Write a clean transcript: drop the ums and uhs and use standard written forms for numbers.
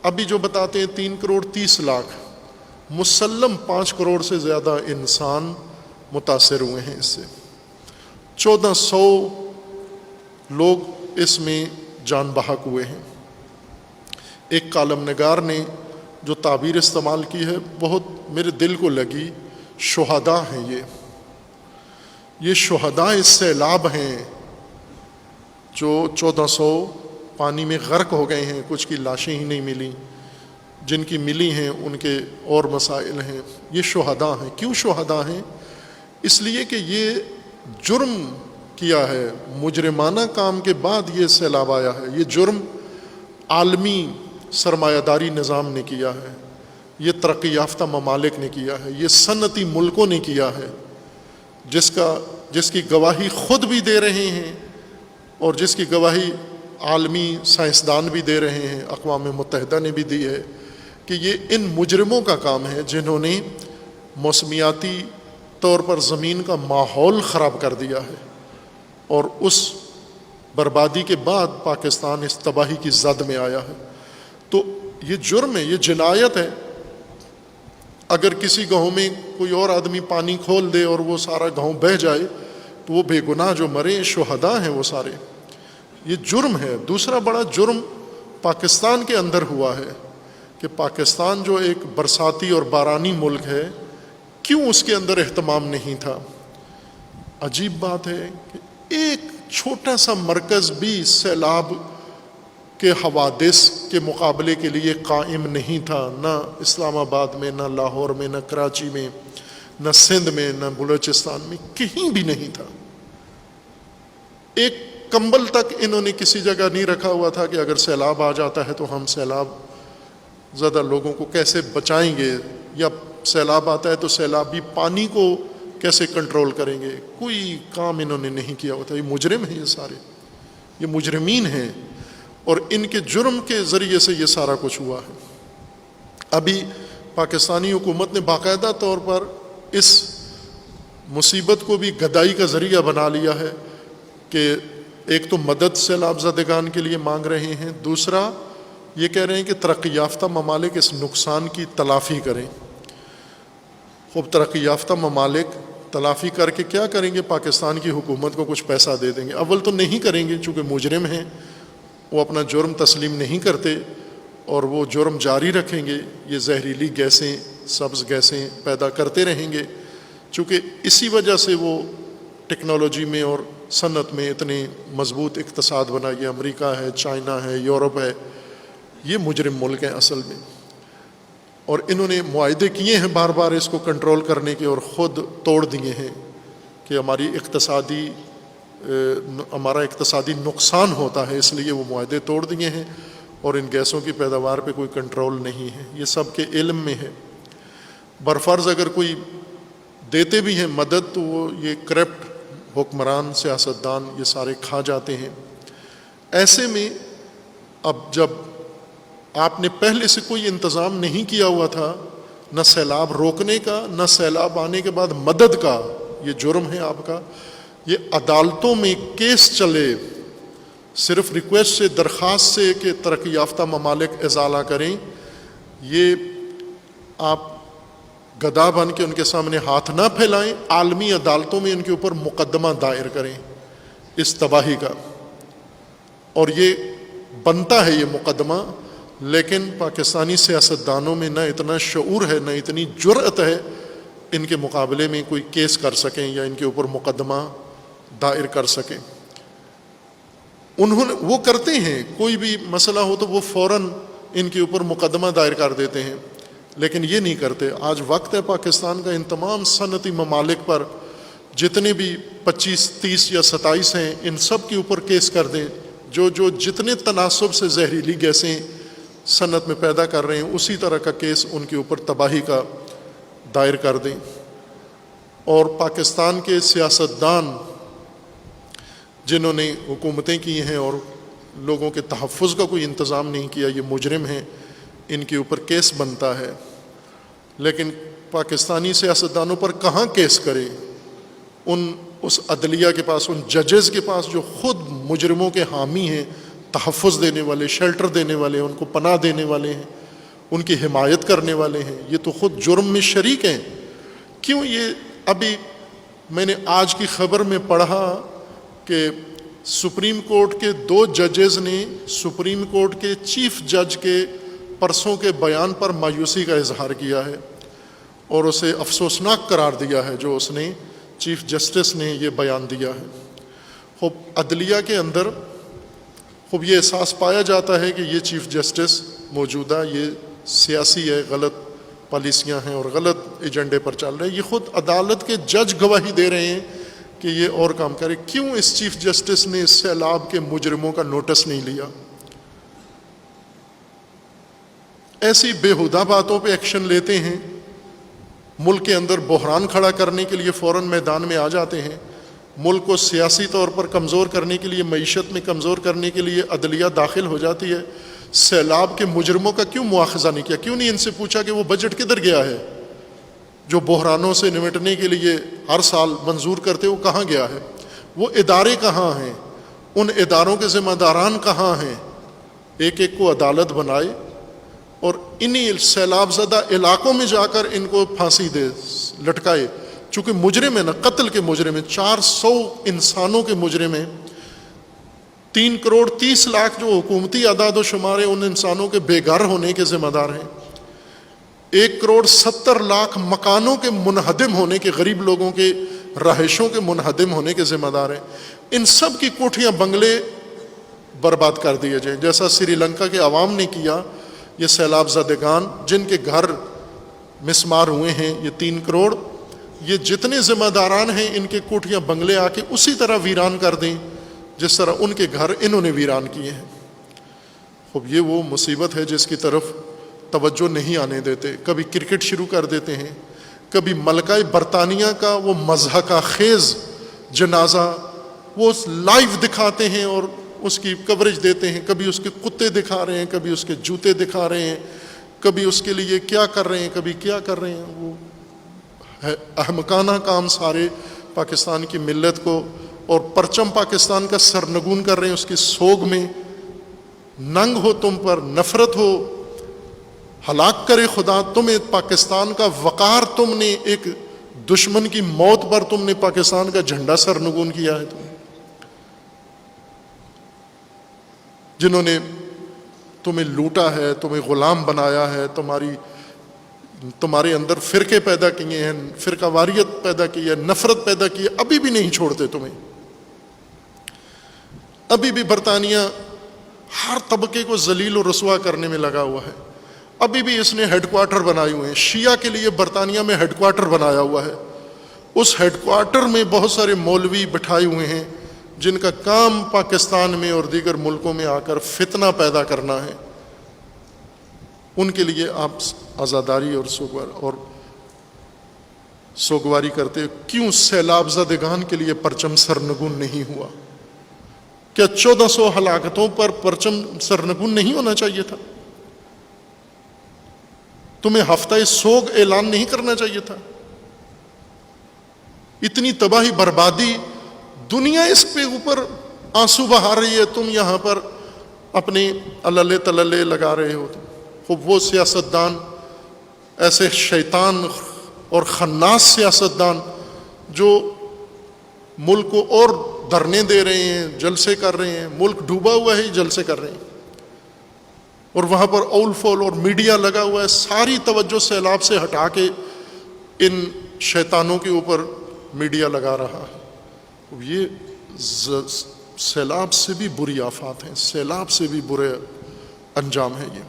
ابھی جو بتاتے ہیں 3,30,00,000، مسلم 5 کروڑ سے زیادہ انسان متاثر ہوئے ہیں اس سے، 1400 لوگ اس میں جان بحق ہوئے ہیں۔ ایک کالم نگار نے جو تعبیر استعمال کی ہے بہت میرے دل کو لگی، شہداء ہیں یہ شہداء اس سیلاب ہیں جو 1400 پانی میں غرق ہو گئے ہیں، کچھ کی لاشیں ہی نہیں ملیں، جن کی ملی ہیں ان کے اور مسائل ہیں۔ یہ شہداء ہیں۔ کیوں شہداء ہیں؟ اس لیے کہ یہ جرم کیا ہے، مجرمانہ کام کے بعد یہ سیلاب آیا ہے۔ یہ جرم عالمی سرمایہ داری نظام نے کیا ہے، یہ ترقی یافتہ ممالک نے کیا ہے، یہ صنعتی ملکوں نے کیا ہے، جس کی گواہی خود بھی دے رہے ہیں اور جس کی گواہی عالمی سائنسدان بھی دے رہے ہیں، اقوام متحدہ نے بھی دی ہے کہ یہ ان مجرموں کا کام ہے جنہوں نے موسمیاتی طور پر زمین کا ماحول خراب کر دیا ہے، اور اس بربادی کے بعد پاکستان اس تباہی کی زد میں آیا ہے۔ تو یہ جرم ہے، یہ جنایت ہے۔ اگر کسی گاؤں میں کوئی اور آدمی پانی کھول دے اور وہ سارا گاؤں بہہ جائے تو وہ بے گناہ جو مرے شہداء ہیں وہ سارے، یہ جرم ہے۔ دوسرا بڑا جرم پاکستان کے اندر ہوا ہے کہ پاکستان جو ایک برساتی اور بارانی ملک ہے، کیوں اس کے اندر اہتمام نہیں تھا؟ عجیب بات ہے کہ ایک چھوٹا سا مرکز بھی سیلاب کے حوادث کے مقابلے کے لیے قائم نہیں تھا، نہ اسلام آباد میں، نہ لاہور میں، نہ کراچی میں، نہ سندھ میں، نہ بلوچستان میں، کہیں بھی نہیں تھا۔ ایک کمبل تک انہوں نے کسی جگہ نہیں رکھا ہوا تھا کہ اگر سیلاب آ جاتا ہے تو ہم سیلاب زدہ لوگوں کو کیسے بچائیں گے، یا سیلاب آتا ہے تو سیلابی پانی کو کیسے کنٹرول کریں گے۔ کوئی کام انہوں نے نہیں کیا ہوتا۔ یہ مجرم ہیں، یہ سارے یہ مجرمین ہیں، اور ان کے جرم کے ذریعے سے یہ سارا کچھ ہوا ہے۔ ابھی پاکستانی حکومت نے باقاعدہ طور پر اس مصیبت کو بھی گدائی کا ذریعہ بنا لیا ہے کہ ایک تو مدد سیلاب زدگان کے لیے مانگ رہے ہیں، دوسرا یہ کہہ رہے ہیں کہ ترقی یافتہ ممالک اس نقصان کی تلافی کریں۔ خوب ترقی یافتہ ممالک تلافی کر کے کیا کریں گے؟ پاکستان کی حکومت کو کچھ پیسہ دے دیں گے۔ اول تو نہیں کریں گے، چونکہ مجرم ہیں، وہ اپنا جرم تسلیم نہیں کرتے اور وہ جرم جاری رکھیں گے۔ یہ زہریلی گیسیں، سبز گیسیں پیدا کرتے رہیں گے، چونکہ اسی وجہ سے وہ ٹیکنالوجی میں اور صنعت میں اتنے مضبوط اقتصاد بنا۔ یہ امریکہ ہے، چائنا ہے، یورپ ہے، یہ مجرم ملک ہیں اصل میں، اور انہوں نے معاہدے کیے ہیں بار بار اس کو کنٹرول کرنے کے، اور خود توڑ دیے ہیں کہ ہمارا اقتصادی نقصان ہوتا ہے، اس لیے وہ معاہدے توڑ دیے ہیں، اور ان گیسوں کی پیداوار پہ کوئی کنٹرول نہیں ہے۔ یہ سب کے علم میں ہے۔ برفرض اگر کوئی دیتے بھی ہیں مدد تو وہ یہ کرپٹ حکمران، سیاستدان یہ سارے کھا جاتے ہیں۔ ایسے میں اب جب آپ نے پہلے سے کوئی انتظام نہیں کیا ہوا تھا، نہ سیلاب روکنے کا، نہ سیلاب آنے کے بعد مدد کا، یہ جرم ہے آپ کا۔ یہ عدالتوں میں کیس چلے صرف ریکویسٹ سے، درخواست سے کہ ترقی یافتہ ممالک ازالہ کریں، یہ آپ گدا بن کے ان کے سامنے ہاتھ نہ پھیلائیں، عالمی عدالتوں میں ان کے اوپر مقدمہ دائر کریں اس تباہی کا، اور یہ بنتا ہے یہ مقدمہ۔ لیکن پاکستانی سیاستدانوں میں نہ اتنا شعور ہے، نہ اتنی جرأت ہے ان کے مقابلے میں کوئی کیس کر سکیں یا ان کے اوپر مقدمہ دائر کر سکیں۔ وہ کرتے ہیں، کوئی بھی مسئلہ ہو تو وہ فوراً ان کے اوپر مقدمہ دائر کر دیتے ہیں، لیکن یہ نہیں کرتے۔ آج وقت ہے پاکستان کا ان تمام صنعتی ممالک پر، جتنے بھی 25، 30 یا 27 ہیں، ان سب کے اوپر کیس کر دیں، جو جتنے تناسب سے زہریلی گیسیں صنعت میں پیدا کر رہے ہیں اسی طرح کا کیس ان کے اوپر تباہی کا دائر کر دیں۔ اور پاکستان کے سیاستدان جنہوں نے حکومتیں کی ہیں اور لوگوں کے تحفظ کا کوئی انتظام نہیں کیا، یہ مجرم ہیں، ان کے اوپر کیس بنتا ہے۔ لیکن پاکستانی سیاستدانوں پر کہاں کیس کریں؟ اس عدلیہ کے پاس، ان ججز کے پاس جو خود مجرموں کے حامی ہیں، تحفظ دینے والے، شیلٹر دینے والے ہیں، ان کو پناہ دینے والے ہیں، ان کی حمایت کرنے والے ہیں، یہ تو خود جرم میں شریک ہیں۔ کیوں یہ ابھی میں نے آج کی خبر میں پڑھا کہ سپریم کورٹ کے 2 ججز نے سپریم کورٹ کے چیف جج کے پرسوں کے بیان پر مایوسی کا اظہار کیا ہے اور اسے افسوسناک قرار دیا ہے جو اس نے چیف جسٹس نے یہ بیان دیا ہے۔ خوب عدلیہ کے اندر خوب یہ احساس پایا جاتا ہے کہ یہ چیف جسٹس موجودہ یہ سیاسی ہے، غلط پالیسیاں ہیں اور غلط ایجنڈے پر چل رہے ہیں۔ یہ خود عدالت کے جج گواہی دے رہے ہیں کہ یہ اور کام کرے۔ کیوں اس چیف جسٹس نے اس سیلاب کے مجرموں کا نوٹس نہیں لیا؟ ایسی بےہودہ باتوں پہ ایکشن لیتے ہیں، ملک کے اندر بحران کھڑا کرنے کے لیے فوراً میدان میں آ جاتے ہیں، ملک کو سیاسی طور پر کمزور کرنے کے لیے، معیشت میں کمزور کرنے کے لیے عدلیہ داخل ہو جاتی ہے۔ سیلاب کے مجرموں کا کیوں مواخذہ نہیں کیا؟ کیوں نہیں ان سے پوچھا کہ وہ بجٹ کدھر گیا ہے جو بحرانوں سے نمٹنے کے لیے ہر سال منظور کرتے؟ وہ کہاں گیا ہے؟ وہ ادارے کہاں ہیں؟ ان اداروں کے ذمہ داران کہاں ہیں؟ ایک ایک کو عدالت بنائے اور انہی سیلاب زدہ علاقوں میں جا کر ان کو پھانسی دے، لٹکائے۔ چونکہ مجرم ہے نا، قتل کے مجرم ہیں، 400 انسانوں کے مجرم ہیں، 3 کروڑ 30 لاکھ جو حکومتی اعداد و شمار ہیں ان انسانوں کے بے گھر ہونے کے ذمہ دار ہیں، 1 کروڑ 70 لاکھ مکانوں کے منہدم ہونے کے، غریب لوگوں کے رہائشوں کے منہدم ہونے کے ذمہ دار ہیں۔ ان سب کی کوٹھیاں بنگلے برباد کر دیے جائیں جیسا سری لنکا کے عوام نے کیا۔ یہ سیلاب زدگان جن کے گھر مسمار ہوئے ہیں، یہ 3 کروڑ، یہ جتنے ذمہ داران ہیں ان کے کوٹھیاں بنگلے آ کے اسی طرح ویران کر دیں جس طرح ان کے گھر انہوں نے ویران کیے ہیں۔ خب یہ وہ مصیبت ہے جس کی طرف توجہ نہیں آنے دیتے۔ کبھی کرکٹ شروع کر دیتے ہیں، کبھی ملکہ برطانیہ کا وہ مضحکہ خیز جنازہ وہ لائیو دکھاتے ہیں اور اس کی کوریج دیتے ہیں، کبھی اس کے کتے دکھا رہے ہیں، کبھی اس کے جوتے دکھا رہے ہیں، کبھی اس کے لیے کیا کر رہے ہیں، کبھی کیا کر رہے ہیں۔ وہ احمقانہ کام سارے پاکستان کی ملت کو، اور پرچم پاکستان کا سرنگون کر رہے ہیں اس کی سوگ میں۔ ننگ ہو تم پر، نفرت ہو، ہلاک کرے خدا تمہیں پاکستان کا وقار، تم نے ایک دشمن کی موت پر تم نے پاکستان کا جھنڈا سرنگون کیا ہے۔ تم جنہوں نے تمہیں لوٹا ہے، تمہیں غلام بنایا ہے، تمہارے اندر فرقے پیدا کیے ہیں، فرقہ واریت پیدا کی ہے، نفرت پیدا کی ہے، ابھی بھی نہیں چھوڑتے تمہیں۔ ابھی بھی برطانیہ ہر طبقے کو ذلیل و رسوا کرنے میں لگا ہوا ہے۔ ابھی بھی اس نے ہیڈ کوارٹر بنائے ہوئے ہیں، شیعہ کے لیے برطانیہ میں ہیڈ کوارٹر بنایا ہوا ہے۔ اس ہیڈ کوارٹر میں بہت سارے مولوی بٹھائے ہوئے ہیں جن کا کام پاکستان میں اور دیگر ملکوں میں آ کر فتنہ پیدا کرنا ہے۔ ان کے لیے آپ عزاداری اور سوگواری کرتے ہیں۔ کیوں سیلاب زدگان کے لیے پرچم سرنگون نہیں ہوا؟ کیا 1400 ہلاکتوں پر پرچم سرنگون نہیں ہونا چاہیے تھا؟ تمہیں ہفتہ سوگ اعلان نہیں کرنا چاہیے تھا؟ اتنی تباہی بربادی، دنیا اس پہ اوپر آنسو بہا رہی ہے، تم یہاں پر اپنے اللہ تللے لگا رہے ہو۔ خوب وہ سیاستدان، ایسے شیطان اور خناس سیاستدان جو ملک کو اور دھرنے دے رہے ہیں، جلسے کر رہے ہیں، ملک ڈوبا ہوا ہے، جلسے کر رہے ہیں، اور وہاں پر اول فول اور میڈیا لگا ہوا ہے، ساری توجہ سیلاب سے ہٹا کے ان شیطانوں کے اوپر میڈیا لگا رہا ہے۔ یہ سیلاب سے بھی بری آفات ہیں، سیلاب سے بھی برے انجام ہیں یہ۔